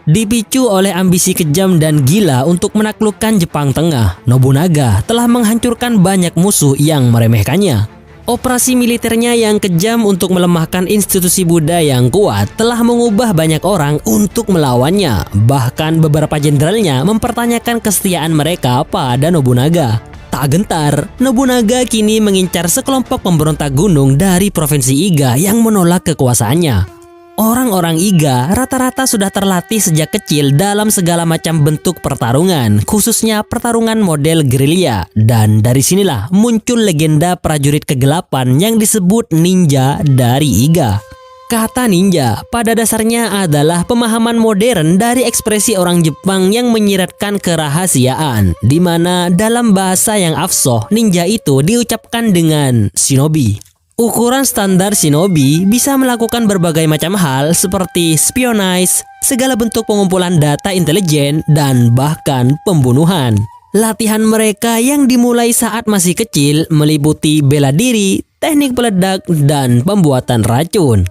Dipicu oleh ambisi kejam dan gila untuk menaklukkan Jepang Tengah, Nobunaga telah menghancurkan banyak musuh yang meremehkannya. Operasi militernya yang kejam untuk melemahkan institusi Buddha yang kuat telah mengubah banyak orang untuk melawannya. Bahkan beberapa jenderalnya mempertanyakan kesetiaan mereka pada Nobunaga. Tak gentar, Nobunaga kini mengincar sekelompok pemberontak gunung dari provinsi Iga yang menolak kekuasaannya. Orang-orang Iga rata-rata sudah terlatih sejak kecil dalam segala macam bentuk pertarungan, khususnya pertarungan model gerilya. Dan dari sinilah muncul legenda prajurit kegelapan yang disebut ninja dari Iga. Kata ninja pada dasarnya adalah pemahaman modern dari ekspresi orang Jepang yang menyiratkan kerahasiaan, di mana dalam bahasa yang afsoh ninja itu diucapkan dengan shinobi. Ukuran standar shinobi bisa melakukan berbagai macam hal seperti spionage, segala bentuk pengumpulan data intelijen, dan bahkan pembunuhan. Latihan mereka yang dimulai saat masih kecil meliputi bela diri, teknik peledak, dan pembuatan racun.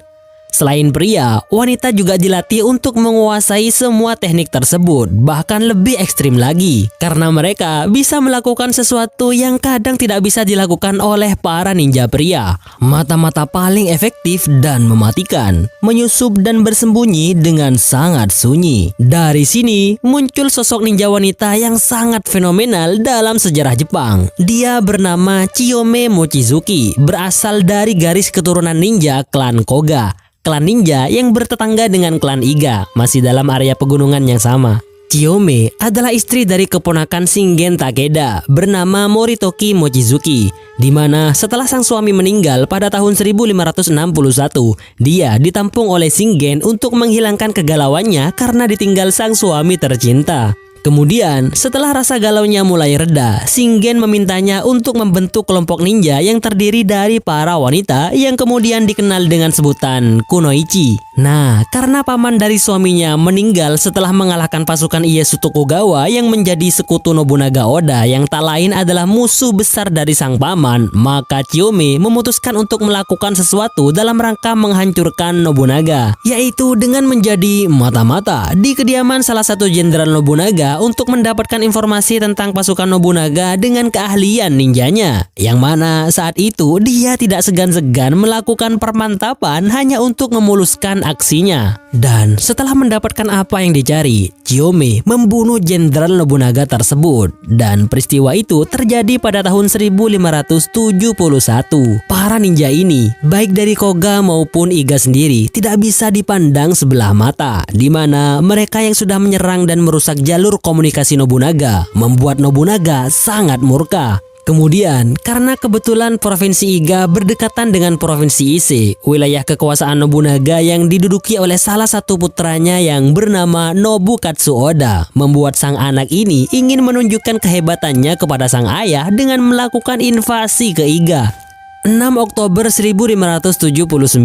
Selain pria, wanita juga dilatih untuk menguasai semua teknik tersebut, bahkan lebih ekstrim lagi. Karena mereka bisa melakukan sesuatu yang kadang tidak bisa dilakukan oleh para ninja pria. Mata-mata paling efektif dan mematikan, menyusup dan bersembunyi dengan sangat sunyi. Dari sini muncul sosok ninja wanita yang sangat fenomenal dalam sejarah Jepang. Dia bernama Chiyome Mochizuki, berasal dari garis keturunan ninja klan Koga. Klan ninja yang bertetangga dengan klan Iga, masih dalam area pegunungan yang sama. Chiyome adalah istri dari keponakan Shingen Takeda bernama Moritoki Mochizuki, di mana setelah sang suami meninggal pada tahun 1561, dia ditampung oleh Shingen untuk menghilangkan kegalauannya karena ditinggal sang suami tercinta. Kemudian, setelah rasa galaunya mulai reda, Shingen memintanya untuk membentuk kelompok ninja yang terdiri dari para wanita yang kemudian dikenal dengan sebutan kunoichi. Nah, karena paman dari suaminya meninggal setelah mengalahkan pasukan Ieyasu Tokugawa yang menjadi sekutu Nobunaga Oda yang tak lain adalah musuh besar dari sang paman, maka Chiyome memutuskan untuk melakukan sesuatu dalam rangka menghancurkan Nobunaga, yaitu dengan menjadi mata-mata di kediaman salah satu jenderal Nobunaga untuk mendapatkan informasi tentang pasukan Nobunaga dengan keahlian ninjanya, yang mana saat itu dia tidak segan-segan melakukan permantapan hanya untuk memuluskan aksinya. Dan setelah mendapatkan apa yang dicari, Chiyome membunuh jenderal Nobunaga tersebut, dan peristiwa itu terjadi pada tahun 1571. Para ninja ini, baik dari Koga maupun Iga sendiri, tidak bisa dipandang sebelah mata, di mana mereka yang sudah menyerang dan merusak jalur komunikasi Nobunaga membuat Nobunaga sangat murka. Kemudian, karena kebetulan Provinsi Iga berdekatan dengan Provinsi Ise, wilayah kekuasaan Nobunaga yang diduduki oleh salah satu putranya yang bernama Nobukatsu Oda, membuat sang anak ini ingin menunjukkan kehebatannya kepada sang ayah dengan melakukan invasi ke Iga. 6 Oktober 1579,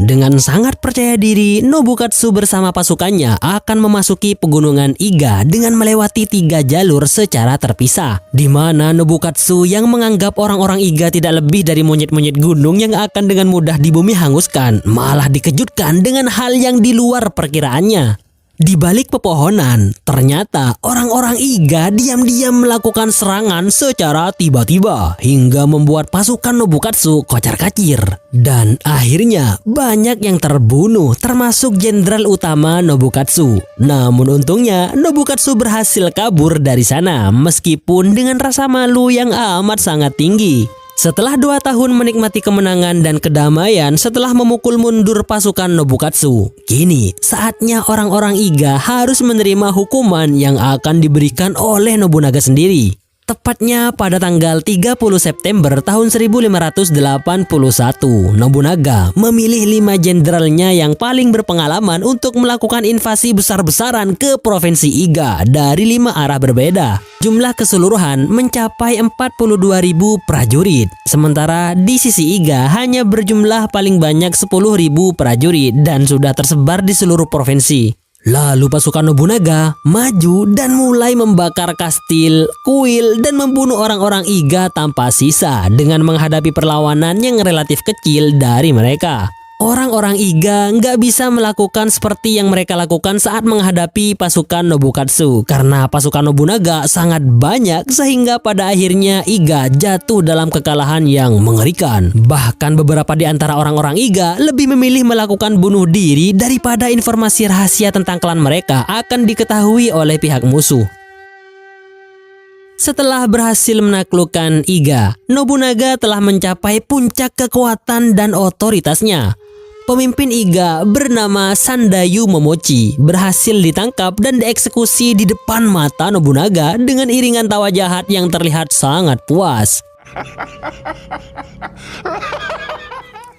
dengan sangat percaya diri, Nobukatsu bersama pasukannya akan memasuki pegunungan Iga dengan melewati 3 jalur secara terpisah, di mana Nobukatsu yang menganggap orang-orang Iga tidak lebih dari monyet-monyet gunung yang akan dengan mudah di bumi hanguskan, malah dikejutkan dengan hal yang di luar perkiraannya. Di balik pepohonan, ternyata orang-orang Iga diam-diam melakukan serangan secara tiba-tiba hingga membuat pasukan Nobukatsu kocar-kacir. Dan akhirnya banyak yang terbunuh termasuk jenderal utama Nobukatsu. Namun untungnya Nobukatsu berhasil kabur dari sana meskipun dengan rasa malu yang amat sangat tinggi. Setelah 2 tahun menikmati kemenangan dan kedamaian setelah memukul mundur pasukan Nobukatsu, kini saatnya orang-orang Iga harus menerima hukuman yang akan diberikan oleh Nobunaga sendiri. Tepatnya pada tanggal 30 September tahun 1581, Nobunaga memilih 5 jenderalnya yang paling berpengalaman untuk melakukan invasi besar-besaran ke Provinsi Iga dari 5 arah berbeda. Jumlah keseluruhan mencapai 42.000 prajurit, sementara di sisi Iga hanya berjumlah paling banyak 10.000 prajurit dan sudah tersebar di seluruh provinsi. Lalu pasukan Nobunaga maju dan mulai membakar kastil, kuil, dan membunuh orang-orang Iga tanpa sisa dengan menghadapi perlawanan yang relatif kecil dari mereka. Orang-orang Iga nggak bisa melakukan seperti yang mereka lakukan saat menghadapi pasukan Nobukatsu karena pasukan Nobunaga sangat banyak sehingga pada akhirnya Iga jatuh dalam kekalahan yang mengerikan. Bahkan beberapa di antara orang-orang Iga lebih memilih melakukan bunuh diri daripada informasi rahasia tentang klan mereka akan diketahui oleh pihak musuh. Setelah berhasil menaklukkan Iga, Nobunaga telah mencapai puncak kekuatan dan otoritasnya. Pemimpin Iga bernama Sandayu Momochi berhasil ditangkap dan dieksekusi di depan mata Nobunaga dengan iringan tawa jahat yang terlihat sangat puas.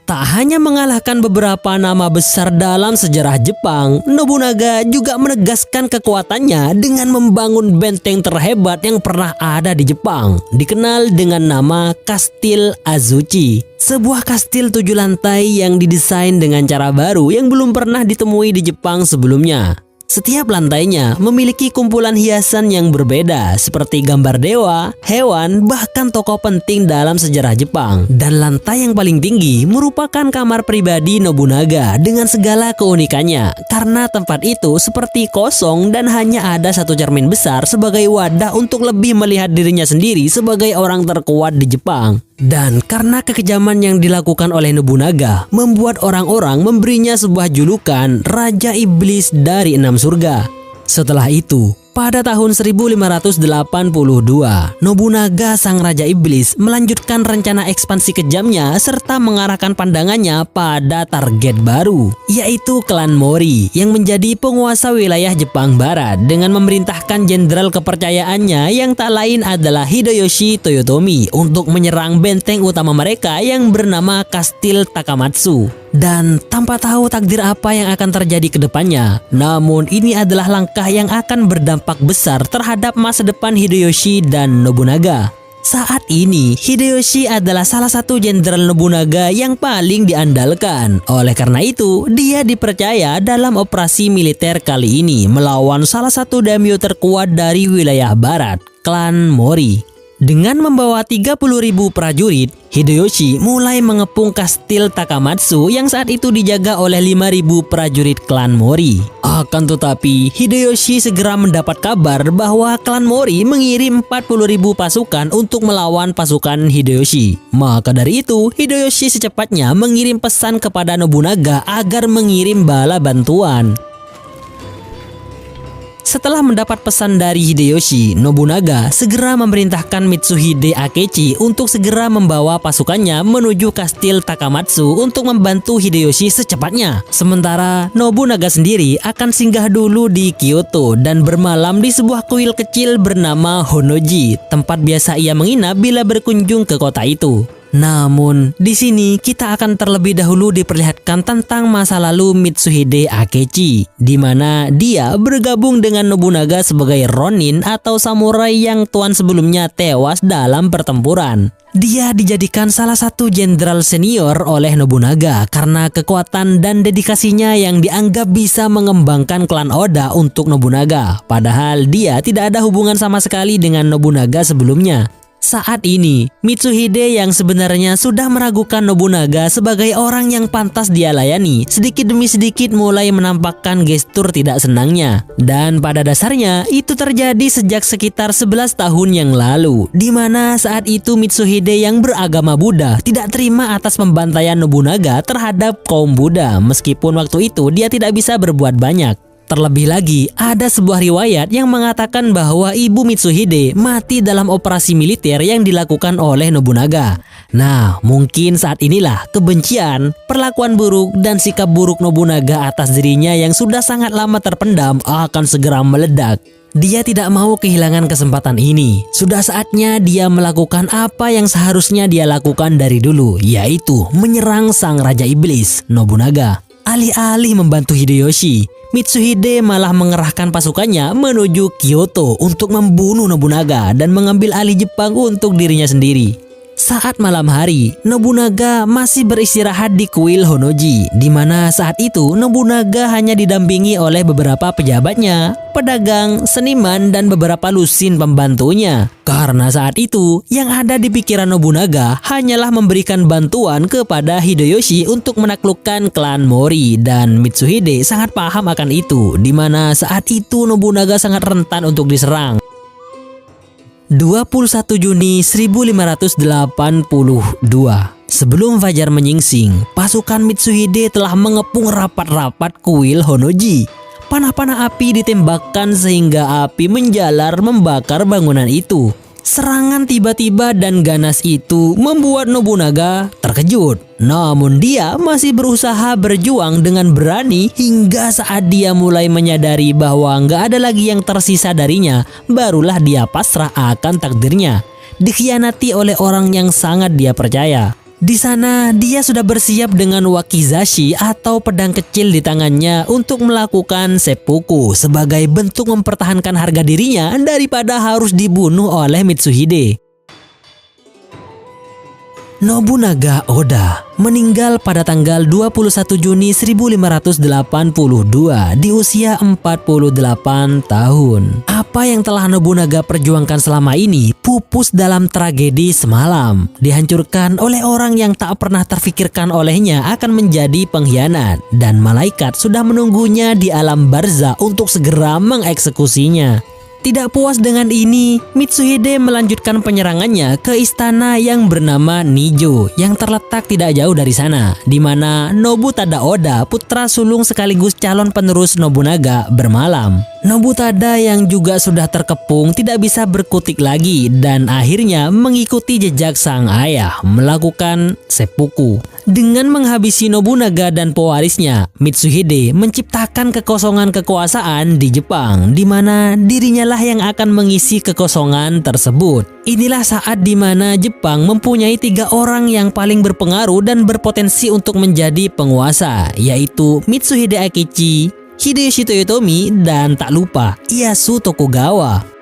Tak hanya mengalahkan beberapa nama besar dalam sejarah Jepang, Nobunaga juga menegaskan kekuatannya dengan membangun benteng terhebat yang pernah ada di Jepang, dikenal dengan nama Kastil Azuchi. Sebuah kastil 7 lantai yang didesain dengan cara baru yang belum pernah ditemui di Jepang sebelumnya. Setiap lantainya memiliki kumpulan hiasan yang berbeda seperti gambar dewa, hewan, bahkan tokoh penting dalam sejarah Jepang. Dan lantai yang paling tinggi merupakan kamar pribadi Nobunaga dengan segala keunikannya karena tempat itu seperti kosong dan hanya ada satu cermin besar sebagai wadah untuk lebih melihat dirinya sendiri sebagai orang terkuat di Jepang. Dan karena kekejaman yang dilakukan oleh Nobunaga membuat orang-orang memberinya sebuah julukan Raja Iblis dari 6 surga. Setelah itu, pada tahun 1582, Nobunaga sang Raja Iblis melanjutkan rencana ekspansi kejamnya serta mengarahkan pandangannya pada target baru, yaitu klan Mori yang menjadi penguasa wilayah Jepang Barat dengan memerintahkan jenderal kepercayaannya yang tak lain adalah Hideyoshi Toyotomi untuk menyerang benteng utama mereka yang bernama Kastil Takamatsu. Dan tanpa tahu takdir apa yang akan terjadi ke depannya, namun ini adalah langkah yang akan berdampak besar terhadap masa depan Hideyoshi dan Nobunaga. Saat ini, Hideyoshi adalah salah satu jenderal Nobunaga yang paling diandalkan. Oleh karena itu, dia dipercaya dalam operasi militer kali ini melawan salah satu daimyo terkuat dari wilayah barat, klan Mori. Dengan membawa 30.000 prajurit, Hideyoshi mulai mengepung kastil Takamatsu yang saat itu dijaga oleh 5.000 prajurit klan Mori. Akan tetapi, Hideyoshi segera mendapat kabar bahwa klan Mori mengirim 40.000 pasukan untuk melawan pasukan Hideyoshi. Maka dari itu, Hideyoshi secepatnya mengirim pesan kepada Nobunaga agar mengirim bala bantuan. Setelah mendapat pesan dari Hideyoshi, Nobunaga segera memerintahkan Mitsuhide Akechi untuk segera membawa pasukannya menuju kastil Takamatsu untuk membantu Hideyoshi secepatnya. Sementara Nobunaga sendiri akan singgah dulu di Kyoto dan bermalam di sebuah kuil kecil bernama Honnoji, tempat biasa ia menginap bila berkunjung ke kota itu. Namun, di sini kita akan terlebih dahulu diperlihatkan tentang masa lalu Mitsuhide Akechi, di mana dia bergabung dengan Nobunaga sebagai Ronin atau samurai yang tuan sebelumnya tewas dalam pertempuran. Dia dijadikan salah satu jenderal senior oleh Nobunaga karena kekuatan dan dedikasinya yang dianggap bisa mengembangkan klan Oda untuk Nobunaga. Padahal dia tidak ada hubungan sama sekali dengan Nobunaga sebelumnya. Saat ini, Mitsuhide yang sebenarnya sudah meragukan Nobunaga sebagai orang yang pantas dia layani, sedikit demi sedikit mulai menampakkan gestur tidak senangnya. Dan pada dasarnya, itu terjadi sejak sekitar 11 tahun yang lalu, di mana saat itu Mitsuhide yang beragama Buddha tidak terima atas pembantaian Nobunaga terhadap kaum Buddha, meskipun waktu itu dia tidak bisa berbuat banyak. Terlebih lagi, ada sebuah riwayat yang mengatakan bahwa ibu Mitsuhide mati dalam operasi militer yang dilakukan oleh Nobunaga. Nah, mungkin saat inilah kebencian, perlakuan buruk, dan sikap buruk Nobunaga atas dirinya yang sudah sangat lama terpendam akan segera meledak. Dia tidak mau kehilangan kesempatan ini. Sudah saatnya dia melakukan apa yang seharusnya dia lakukan dari dulu, yaitu menyerang sang Raja Iblis, Nobunaga. Alih-alih membantu Hideyoshi, Mitsuhide malah mengerahkan pasukannya menuju Kyoto untuk membunuh Nobunaga dan mengambil alih Jepang untuk dirinya sendiri. Saat malam hari, Nobunaga masih beristirahat di kuil Honnoji, di mana saat itu Nobunaga hanya didampingi oleh beberapa pejabatnya, pedagang, seniman, dan beberapa lusin pembantunya. Karena saat itu, yang ada di pikiran Nobunaga hanyalah memberikan bantuan kepada Hideyoshi untuk menaklukkan klan Mori, dan Mitsuhide sangat paham akan itu, di mana saat itu Nobunaga sangat rentan untuk diserang. 21 Juni 1582. Sebelum fajar menyingsing, pasukan Mitsuhide telah mengepung rapat-rapat kuil Honnoji. Panah-panah api ditembakkan sehingga api menjalar membakar bangunan itu. Serangan tiba-tiba dan ganas itu membuat Nobunaga terkejut. Namun dia masih berusaha berjuang dengan berani hingga saat dia mulai menyadari bahwa nggak ada lagi yang tersisa darinya, barulah dia pasrah akan takdirnya. Dikhianati oleh orang yang sangat dia percaya. Di sana dia sudah bersiap dengan wakizashi atau pedang kecil di tangannya untuk melakukan seppuku sebagai bentuk mempertahankan harga dirinya daripada harus dibunuh oleh Mitsuhide. Nobunaga Oda meninggal pada tanggal 21 Juni 1582 di usia 48 tahun. Apa yang telah Nobunaga perjuangkan selama ini pupus dalam tragedi semalam, dihancurkan oleh orang yang tak pernah terfikirkan olehnya akan menjadi pengkhianat, dan malaikat sudah menunggunya di alam barzah untuk segera mengeksekusinya. Tidak puas dengan ini, Mitsuhide melanjutkan penyerangannya ke istana yang bernama Nijo yang terletak tidak jauh dari sana, di mana Nobutada Oda, putra sulung sekaligus calon penerus Nobunaga, bermalam. Nobutada yang juga sudah terkepung tidak bisa berkutik lagi dan akhirnya mengikuti jejak sang ayah melakukan seppuku. Dengan menghabisi Nobunaga dan pewarisnya, Mitsuhide menciptakan kekosongan kekuasaan di Jepang, di mana dirinya lah yang akan mengisi kekosongan tersebut. Inilah saat di mana Jepang mempunyai 3 orang yang paling berpengaruh dan berpotensi untuk menjadi penguasa, yaitu Mitsuhide Akichi, Hideyoshi Toyotomi, dan tak lupa Ieyasu Tokugawa.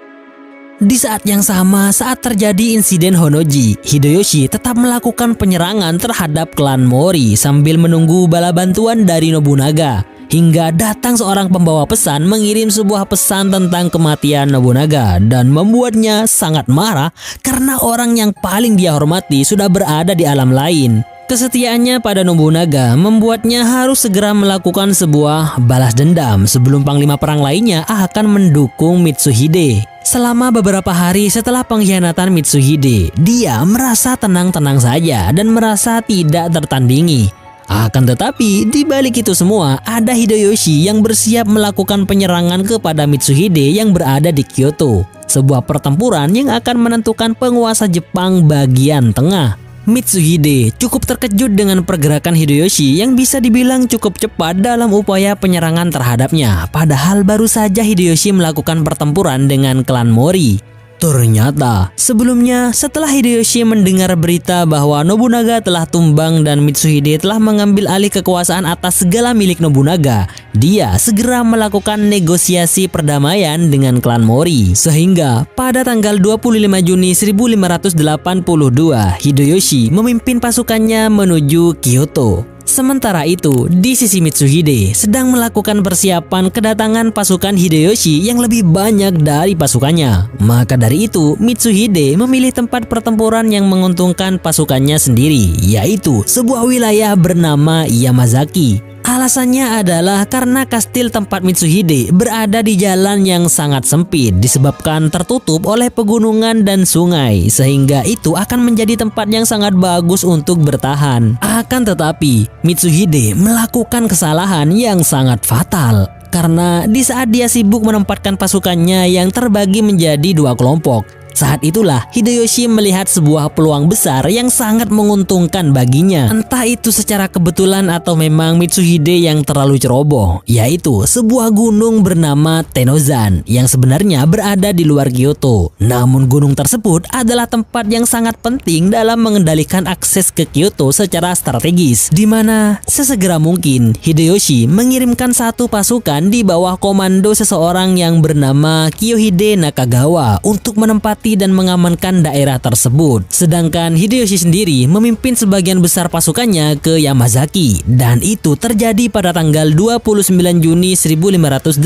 Di saat yang sama, saat terjadi insiden Honnoji, Hideyoshi tetap melakukan penyerangan terhadap klan Mori sambil menunggu bala bantuan dari Nobunaga. Hingga datang seorang pembawa pesan mengirim sebuah pesan tentang kematian Nobunaga dan membuatnya sangat marah karena orang yang paling dia hormati sudah berada di alam lain. Kesetiaannya pada Nobunaga membuatnya harus segera melakukan sebuah balas dendam sebelum panglima perang lainnya akan mendukung Mitsuhide. Selama beberapa hari setelah pengkhianatan Mitsuhide, dia merasa tenang-tenang saja dan merasa tidak tertandingi. Akan tetapi, di balik itu semua, ada Hideyoshi yang bersiap melakukan penyerangan kepada Mitsuhide yang berada di Kyoto. Sebuah pertempuran yang akan menentukan penguasa Jepang bagian tengah. Mitsuhide cukup terkejut dengan pergerakan Hideyoshi yang bisa dibilang cukup cepat dalam upaya penyerangan terhadapnya. Padahal baru saja Hideyoshi melakukan pertempuran dengan klan Mori. Ternyata, sebelumnya setelah Hideyoshi mendengar berita bahwa Nobunaga telah tumbang dan Mitsuhide telah mengambil alih kekuasaan atas segala milik Nobunaga, dia segera melakukan negosiasi perdamaian dengan klan Mori. Sehingga pada tanggal 25 Juni 1582, Hideyoshi memimpin pasukannya menuju Kyoto. Sementara itu, di sisi Mitsuhide sedang melakukan persiapan kedatangan pasukan Hideyoshi yang lebih banyak dari pasukannya. Maka dari itu, Mitsuhide memilih tempat pertempuran yang menguntungkan pasukannya sendiri, yaitu sebuah wilayah bernama Yamazaki. Alasannya adalah karena kastil tempat Mitsuhide berada di jalan yang sangat sempit disebabkan tertutup oleh pegunungan dan sungai, sehingga itu akan menjadi tempat yang sangat bagus untuk bertahan. Akan tetapi, Mitsuhide melakukan kesalahan yang sangat fatal. Karena di saat dia sibuk menempatkan pasukannya yang terbagi menjadi 2 kelompok, saat itulah Hideyoshi melihat sebuah peluang besar yang sangat menguntungkan baginya. Entah itu secara kebetulan atau memang Mitsuhide yang terlalu ceroboh, yaitu sebuah gunung bernama Tenozan yang sebenarnya berada di luar Kyoto. Namun gunung tersebut adalah tempat yang sangat penting dalam mengendalikan akses ke Kyoto secara strategis, di mana sesegera mungkin Hideyoshi mengirimkan 1 pasukan di bawah komando seseorang yang bernama Kiyohide Nakagawa untuk menempati melewati dan mengamankan daerah tersebut. Sedangkan Hideyoshi sendiri memimpin sebagian besar pasukannya ke Yamazaki, dan itu terjadi pada tanggal 29 Juni 1582.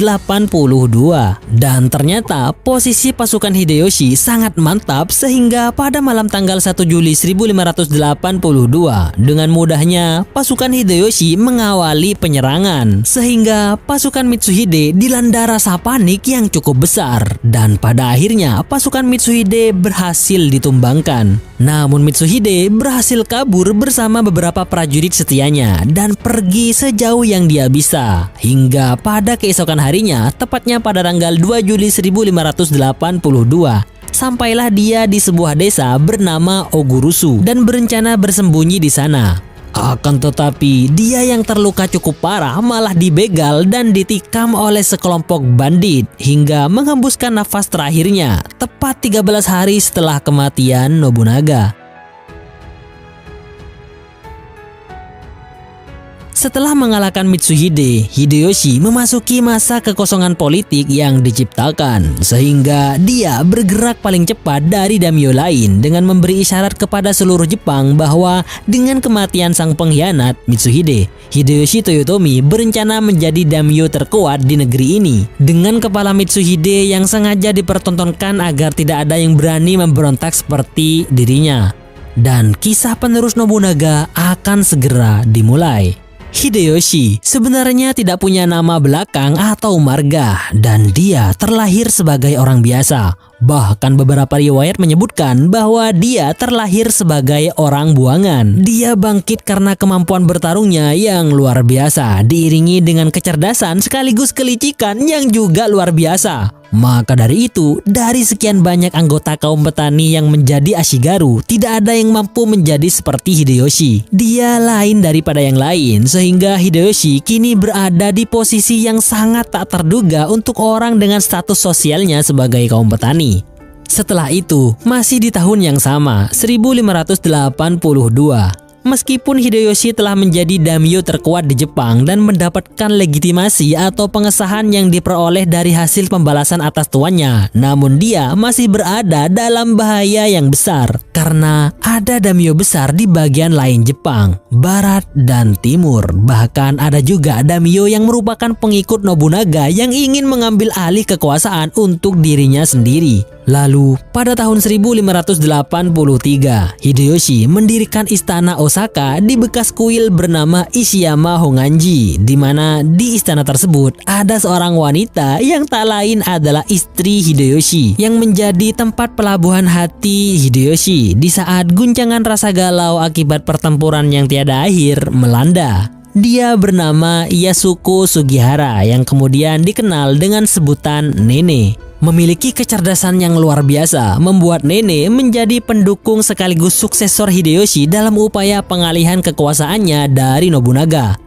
Dan ternyata posisi pasukan Hideyoshi sangat mantap sehingga pada malam tanggal 1 Juli 1582 dengan mudahnya pasukan Hideyoshi mengawali penyerangan, sehingga pasukan Mitsuhide dilanda rasa panik yang cukup besar, dan pada akhirnya pasukan Mitsuhide berhasil ditumbangkan. Namun Mitsuhide berhasil kabur bersama beberapa prajurit setianya dan pergi sejauh yang dia bisa, hingga pada keesokan harinya, tepatnya pada tanggal 2 Juli 1582, sampailah dia di sebuah desa bernama Ogurusu dan berencana bersembunyi di sana. Akan tetapi dia yang terluka cukup parah malah dibegal dan ditikam oleh sekelompok bandit hingga menghembuskan nafas terakhirnya tepat 13 hari setelah kematian Nobunaga. Setelah mengalahkan Mitsuhide, Hideyoshi memasuki masa kekosongan politik yang diciptakan, sehingga dia bergerak paling cepat dari daimyo lain dengan memberi isyarat kepada seluruh Jepang bahwa dengan kematian sang pengkhianat Mitsuhide, Hideyoshi Toyotomi berencana menjadi daimyo terkuat di negeri ini. Dengan kepala Mitsuhide yang sengaja dipertontonkan agar tidak ada yang berani memberontak seperti dirinya. Dan kisah penerus Nobunaga akan segera dimulai. Hideyoshi sebenarnya tidak punya nama belakang atau marga, dan dia terlahir sebagai orang biasa. Bahkan beberapa riwayat menyebutkan bahwa dia terlahir sebagai orang buangan. Dia bangkit karena kemampuan bertarungnya yang luar biasa, diiringi dengan kecerdasan sekaligus kelicikan yang juga luar biasa. Maka dari itu, dari sekian banyak anggota kaum petani yang menjadi Ashigaru, tidak ada yang mampu menjadi seperti Hideyoshi. Dia lain daripada yang lain, sehingga Hideyoshi kini berada di posisi yang sangat tak terduga untuk orang dengan status sosialnya sebagai kaum petani. Setelah itu, masih di tahun yang sama, 1582. Meskipun Hideyoshi telah menjadi daimyo terkuat di Jepang dan mendapatkan legitimasi atau pengesahan yang diperoleh dari hasil pembalasan atas tuannya, namun dia masih berada dalam bahaya yang besar karena ada daimyo besar di bagian lain Jepang, barat dan timur. Bahkan ada juga daimyo yang merupakan pengikut Nobunaga yang ingin mengambil alih kekuasaan untuk dirinya sendiri. Lalu, pada tahun 1583, Hideyoshi mendirikan istana Osaka di bekas kuil bernama Ishiyama Honganji, di mana di istana tersebut ada seorang wanita yang tak lain adalah istri Hideyoshi, yang menjadi tempat pelabuhan hati Hideyoshi di saat guncangan rasa galau akibat pertempuran yang tiada akhir melanda. Dia bernama Yasuko Sugihara yang kemudian dikenal dengan sebutan Nene. Memiliki kecerdasan yang luar biasa membuat Nene menjadi pendukung sekaligus suksesor Hideyoshi dalam upaya pengalihan kekuasaannya dari Nobunaga.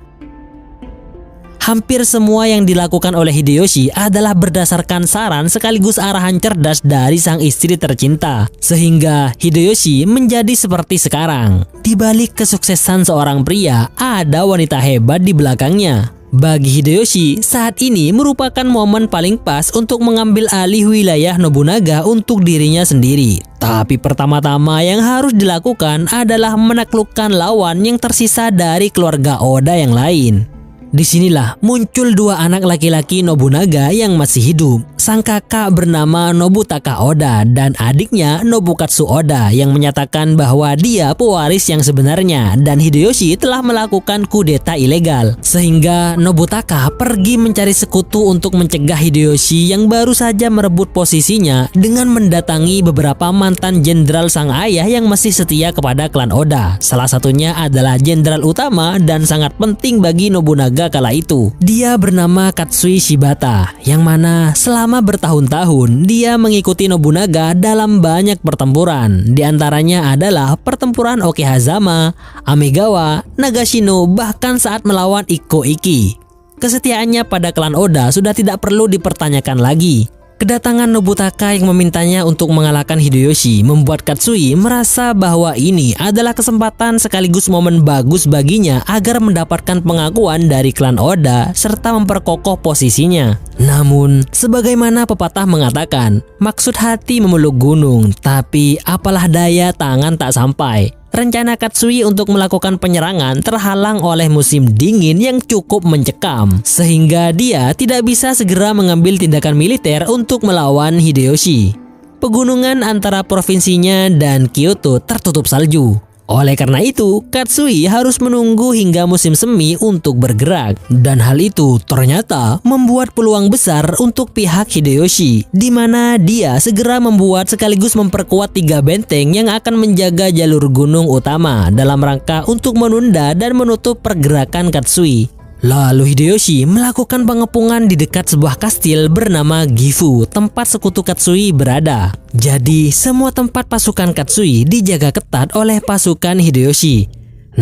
Hampir semua yang dilakukan oleh Hideyoshi adalah berdasarkan saran sekaligus arahan cerdas dari sang istri tercinta, sehingga Hideyoshi menjadi seperti sekarang. Di balik kesuksesan seorang pria, ada wanita hebat di belakangnya. Bagi Hideyoshi, saat ini merupakan momen paling pas untuk mengambil alih wilayah Nobunaga untuk dirinya sendiri. Tapi pertama-tama yang harus dilakukan adalah menaklukkan lawan yang tersisa dari keluarga Oda yang lain. Disinilah muncul dua anak laki-laki Nobunaga yang masih hidup. Sang kakak bernama Nobutaka Oda dan adiknya Nobukatsu Oda yang menyatakan bahwa dia pewaris yang sebenarnya dan Hideyoshi telah melakukan kudeta ilegal. Sehingga Nobutaka pergi mencari sekutu untuk mencegah Hideyoshi yang baru saja merebut posisinya dengan mendatangi beberapa mantan jenderal sang ayah yang masih setia kepada klan Oda. Salah satunya adalah jenderal utama dan sangat penting bagi Nobunaga kala itu. Dia bernama Katsui Shibata, yang mana selama bertahun-tahun dia mengikuti Nobunaga dalam banyak pertempuran. Di antaranya adalah pertempuran Okehazama, Amegawa, Nagashino, bahkan saat melawan Ikko Ikki. Kesetiaannya pada klan Oda sudah tidak perlu dipertanyakan lagi. Kedatangan Nobutaka yang memintanya untuk mengalahkan Hideyoshi membuat Katsui merasa bahwa ini adalah kesempatan sekaligus momen bagus baginya agar mendapatkan pengakuan dari klan Oda serta memperkokoh posisinya. Namun, sebagaimana pepatah mengatakan, maksud hati memeluk gunung, tapi apalah daya tangan tak sampai. Rencana Katsui untuk melakukan penyerangan terhalang oleh musim dingin yang cukup mencekam, sehingga dia tidak bisa segera mengambil tindakan militer untuk melawan Hideyoshi. Pegunungan antara provinsinya dan Kyoto tertutup salju. Oleh karena itu, Katsui harus menunggu hingga musim semi untuk bergerak. Dan hal itu ternyata membuat peluang besar untuk pihak Hideyoshi, di mana dia segera membuat sekaligus memperkuat 3 benteng yang akan menjaga jalur gunung utama dalam rangka untuk menunda dan menutup pergerakan Katsui. Lalu Hideyoshi melakukan pengepungan di dekat sebuah kastil bernama Gifu, tempat sekutu Katsui berada. Jadi semua tempat pasukan Katsui dijaga ketat oleh pasukan Hideyoshi.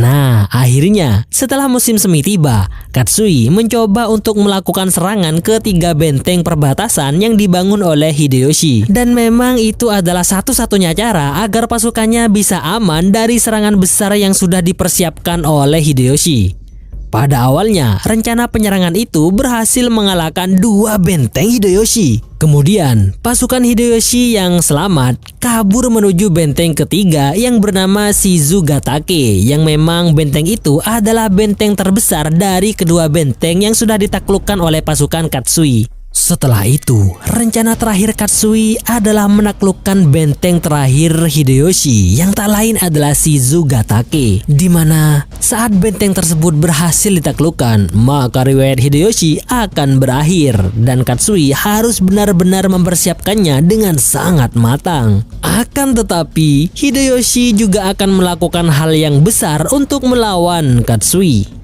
Nah, akhirnya setelah musim semi tiba, Katsui mencoba untuk melakukan serangan ke 3 benteng perbatasan yang dibangun oleh Hideyoshi. Dan memang itu adalah satu-satunya cara agar pasukannya bisa aman dari serangan besar yang sudah dipersiapkan oleh Hideyoshi. Pada awalnya, rencana penyerangan itu berhasil mengalahkan 2 benteng Hideyoshi. Kemudian, pasukan Hideyoshi yang selamat kabur menuju benteng ketiga yang bernama Shizugatake, yang memang benteng itu adalah benteng terbesar dari kedua benteng yang sudah ditaklukkan oleh pasukan Katsui. Setelah itu, rencana terakhir Katsui adalah menaklukkan benteng terakhir Hideyoshi yang tak lain adalah Shizugatake, di mana saat benteng tersebut berhasil ditaklukkan, maka riwayat Hideyoshi akan berakhir dan Katsui harus benar-benar mempersiapkannya dengan sangat matang. Akan tetapi, Hideyoshi juga akan melakukan hal yang besar untuk melawan Katsui.